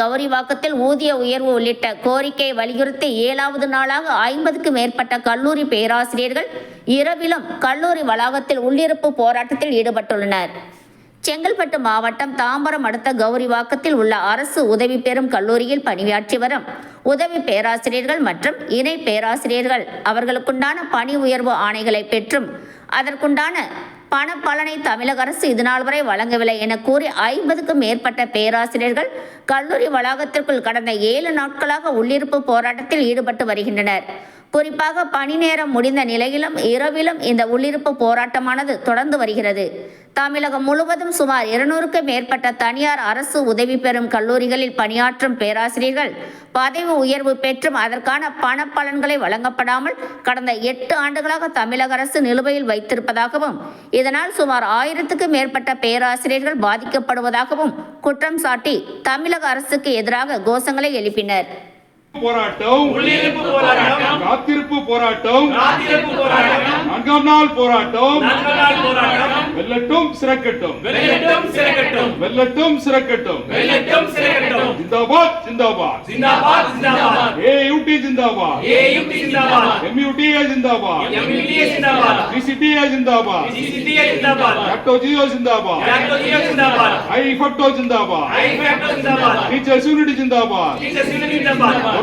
கௌரிவாக்கத்தில் ஊதிய உயர்வு உள்ளிட்ட கோரிக்கையை வலியுறுத்தி 7வது நாளாக 50க்கும் மேற்பட்ட கல்லூரி பேராசிரியர்கள் இரவிலும் கல்லூரி வளாகத்தில் உள்ளிருப்பு போராட்டத்தில் ஈடுபட்டுள்ளனர். செங்கல்பட்டு மாவட்டம் தாம்பரம் அடுத்த கௌரிவாக்கத்தில் உள்ள அரசு உதவி பெறும் கல்லூரியில் பணியாற்றி வரும் உதவி பேராசிரியர்கள் மற்றும் இணை பேராசிரியர்கள் அவர்களுக்குண்டான பணி உயர்வு ஆணைகளை பெற்றும் அதற்குண்டான பண பலனை தமிழக அரசு இதுநாள் வரை வழங்கவில்லை என கூறி 50க்கும் மேற்பட்ட பேராசிரியர்கள் கல்லூரி வளாகத்திற்குள் கடந்த 7 நாட்களாக உள்ளிருப்பு போராட்டத்தில் ஈடுபட்டு வருகின்றனர். குறிப்பாக பணி நேரம் முடிந்த நிலையிலும் இரவிலும் இந்த உள்ளிருப்பு போராட்டமானது தொடர்ந்து வருகிறது. தமிழகம் முழுவதும் சுமார் 200க்கும் மேற்பட்ட தனியார் அரசு உதவி பெறும் கல்லூரிகளில் பணியாற்றும் பேராசிரியர்கள் பதவி உயர்வு பெற்றும் அதற்கான பண பலன்களை வழங்கப்படாமல் கடந்த 8 ஆண்டுகளாக தமிழக அரசு நிலுவையில் வைத்திருப்பதாகவும் இதனால் சுமார் 1000க்கும் மேற்பட்ட பேராசிரியர்கள் பாதிக்கப்படுவதாகவும் குற்றம் சாட்டி தமிழக அரசுக்கு எதிராக கோஷங்களை எழுப்பினர். போராட்டம், உள்ளிருப்பு போராட்டம், காத்திருப்பு போராட்டம், நான்காம் நாள் போராட்டம், வெல்லட்டும் சிறக்கட்டும், வெல்லட்டும் சிறக்கட்டும், ஜிந்தாபாத் ஜிந்தாபாத், AUT ஜிந்தாபாத், MUT ஜிந்தாபாத், CCT ஜிந்தாபாத், டாக்டர் ஜிந்தாபாத், ஐஃபக்டோ ஜிந்தாபாத், டீச்சர்ஸ் யூனிட்டி ஜிந்தாபாத்,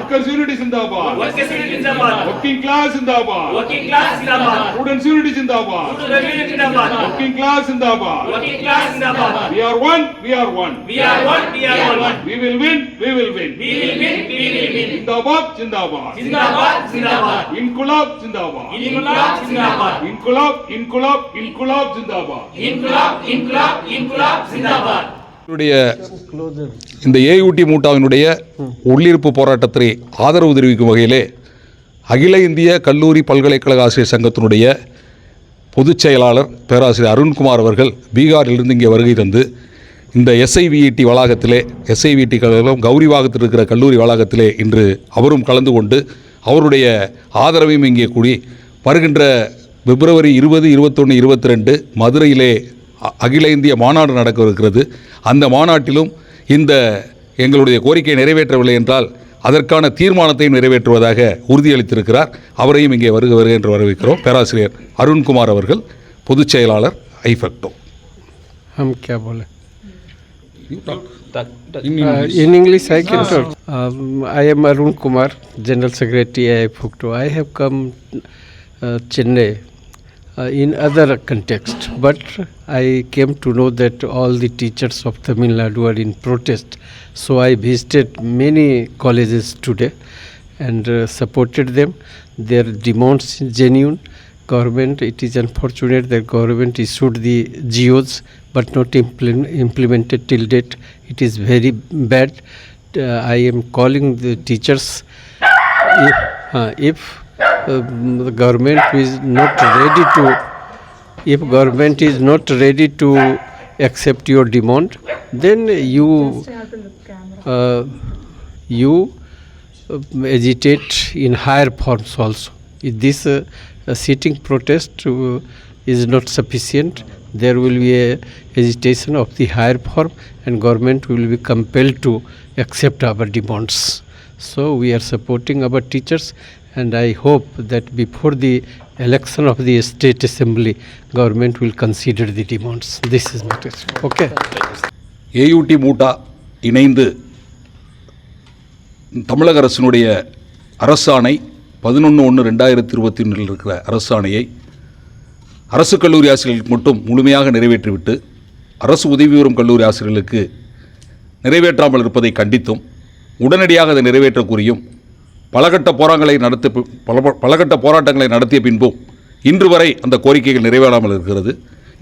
Workers Unity Zindabad. Workers Unity Zindabad. Working Class Zindabad. Working Class Zindabad. Students Unity Zindabad. Students Unity Zindabad. Working Class Zindabad. Working Class Zindabad. We are one. We are one. We are one. We are one. We will win. We will win. We will win. We will win. Zindabad. Zindabad. Zindabad. Zindabad. Inqulab Zindabad. Inqulab Zindabad. Inqulab. Inqulab. Inqulab Zindabad. Inqulab. Inqulab. Inqulab Zindabad. இந்த AUT மூட்டாவினுடைய உள்ளிருப்பு போராட்டத்தை ஆதரவு தெரிவிக்கும் வகையிலே அகில இந்திய கல்லூரி பல்கலைக்கழக ஆசிரியர் சங்கத்தினுடைய பொதுச் செயலாளர் பேராசிரியர் அருண்குமார் அவர்கள் பீகாரிலிருந்து இங்கே வருகை தந்து இந்த SIVET வளாகத்திலே SIVET கழகம் கௌரிவாகத்தில் இருக்கிற கல்லூரி வளாகத்திலே இன்று அவரும் கலந்து கொண்டு அவருடைய ஆதரவையும் இங்கே கூடி வருகின்ற பிப்ரவரி 20, 21, 22 மதுரையிலே அகில இந்திய மாநாடு நடக்கவிருக்கிறது. அந்த மாநாட்டிலும் இந்த எங்களுடைய கோரிக்கையை நிறைவேற்றவில்லை என்றால் அதற்கான தீர்மானத்தை நிறைவேற்றுவதாக உறுதியளித்திருக்கிறார். அவரையும் இங்கே வருக என்று வரவேற்கிறோம். பேராசிரியர் அருண்குமார் அவர்கள், பொதுச் செயலாளர் ஐஃபக்டோ. हम क्या बोले in English I can talk. I am Arun Kumar, General Secretary IFACTO. I have come Chennai in other context, but I came to know that all the teachers of Tamil Nadu are in protest. So I visited many colleges today and supported them. Their demands genuine. Government, it is unfortunate that government issued the GOs but not implemented till date. It is very bad. I am calling the teachers if the government is not ready to, if government is not ready to accept your demand, then you agitate in higher forms also. If this sitting protest is not sufficient, there will be a agitation of the higher form and government will be compelled to accept our demands. So we are supporting our teachers, and I hope that before the election of the state assembly, government will consider the demands. This is my message. Okay. AUT மூட்டா இணைந்து தமிழக அரசினுடைய அரசாணை 11/1/2021 இருக்கிற அரசாணையை அரசு கல்லூரி ஆசிரியர்களுக்கு மட்டும் முழுமையாக நிறைவேற்றிவிட்டு அரசு உதவி பெறும் கல்லூரி ஆசிரியர்களுக்கு நிறைவேற்றாமல் இருப்பதை கண்டித்தும் உடனடியாக அதை நிறைவேற்ற கூறியும் பலகட்ட போராட்டங்களை நடத்திய பின்பும் இன்று வரை அந்த கோரிக்கைகள் நிறைவேறாமல் இருக்கிறது.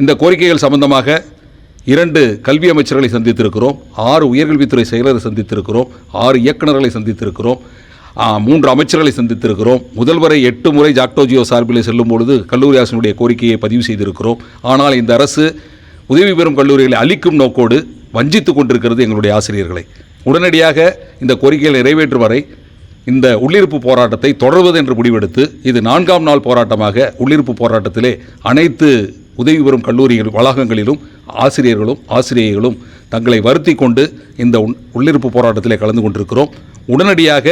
இந்த கோரிக்கைகள் சம்பந்தமாக 2 கல்வி அமைச்சர்களை சந்தித்திருக்கிறோம், 6 உயர்கல்வித்துறை செயலரை சந்தித்திருக்கிறோம், 6 இயக்குநர்களை சந்தித்திருக்கிறோம், 3 அமைச்சர்களை சந்தித்திருக்கிறோம். முதல்வரை 8 முறை ஜாக்டோஜியோ சார்பில் செல்லும் பொழுது கல்லூரி ஆசிரியருடைய கோரிக்கையை பதிவு செய்திருக்கிறோம். ஆனால் இந்த அரசு உதவி பெறும் கல்லூரிகளை அளிக்கும் நோக்கோடு வஞ்சித்து கொண்டிருக்கிறது எங்களுடைய ஆசிரியர்களை. உடனடியாக இந்த கோரிக்கைகளை நிறைவேற்றும் வரை இந்த உள்ளிருப்பு போராட்டத்தை தொடர்வது என்று முடிவெடுத்து இது 4ஆம் நாள் போராட்டமாக உள்ளிருப்பு போராட்டத்திலே அனைத்து உதவி பெறும் கல்லூரிகள் வளாகங்களிலும் ஆசிரியர்களும் தங்களை வருத்தி கொண்டு இந்த உள்ளிருப்பு போராட்டத்திலே கலந்து கொண்டிருக்கிறோம். உடனடியாக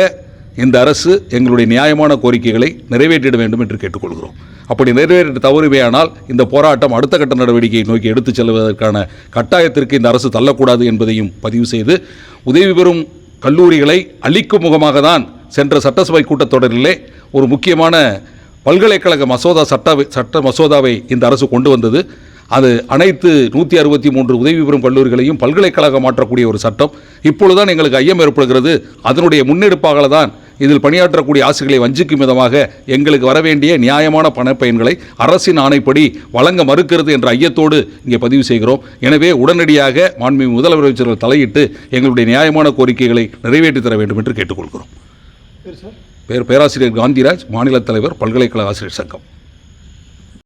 இந்த அரசு எங்களுடைய நியாயமான கோரிக்கைகளை நிறைவேற்றிட வேண்டும் என்று கேட்டுக்கொள்கிறோம். அப்படி நிறைவேற்ற தவறுமையானால் இந்த போராட்டம் அடுத்த கட்ட நடவடிக்கையை நோக்கி எடுத்துச் செல்வதற்கான கட்டாயத்திற்கு இந்த அரசு தள்ளக்கூடாது என்பதையும் பதிவு செய்து, உதவி பெறும் கல்லூரிகளை அளிக்கும் முகமாக தான் சென்ற சட்டசபை கூட்டத்தொடரிலே ஒரு முக்கியமான பல்கலைக்கழக சட்ட மசோதாவை இந்த அரசு கொண்டு வந்தது. அது அனைத்து 163 உதவி பெறும் கல்லூரிகளையும் பல்கலைக்கழகம் மாற்றக்கூடிய ஒரு சட்டம். இப்பொழுதுதான் எங்களுக்கு ஐயம் ஏற்படுகிறது. அதனுடைய முன்னெடுப்பாக தான் இதில் பணியாற்றக்கூடிய ஆசிரியர்களை வஞ்சிக்கும் விதமாக எங்களுக்கு வரவேண்டிய நியாயமான பணப்பயன்களை அரசின் ஆணைப்படி வழங்க மறுக்கிறது என்ற ஐயத்தோடு இங்கே பதிவு செய்கிறோம். எனவே உடனடியாக மாண்புமிகு முதலமைச்சர்கள் தலையிட்டு எங்களுடைய நியாயமான கோரிக்கைகளை நிறைவேற்றி தர வேண்டும் என்று கேட்டுக்கொள்கிறோம். பேராசிரியர் காந்திராஜ், மாநில தலைவர், பல்கலைக்கழக ஆசிரியர் சங்கம்.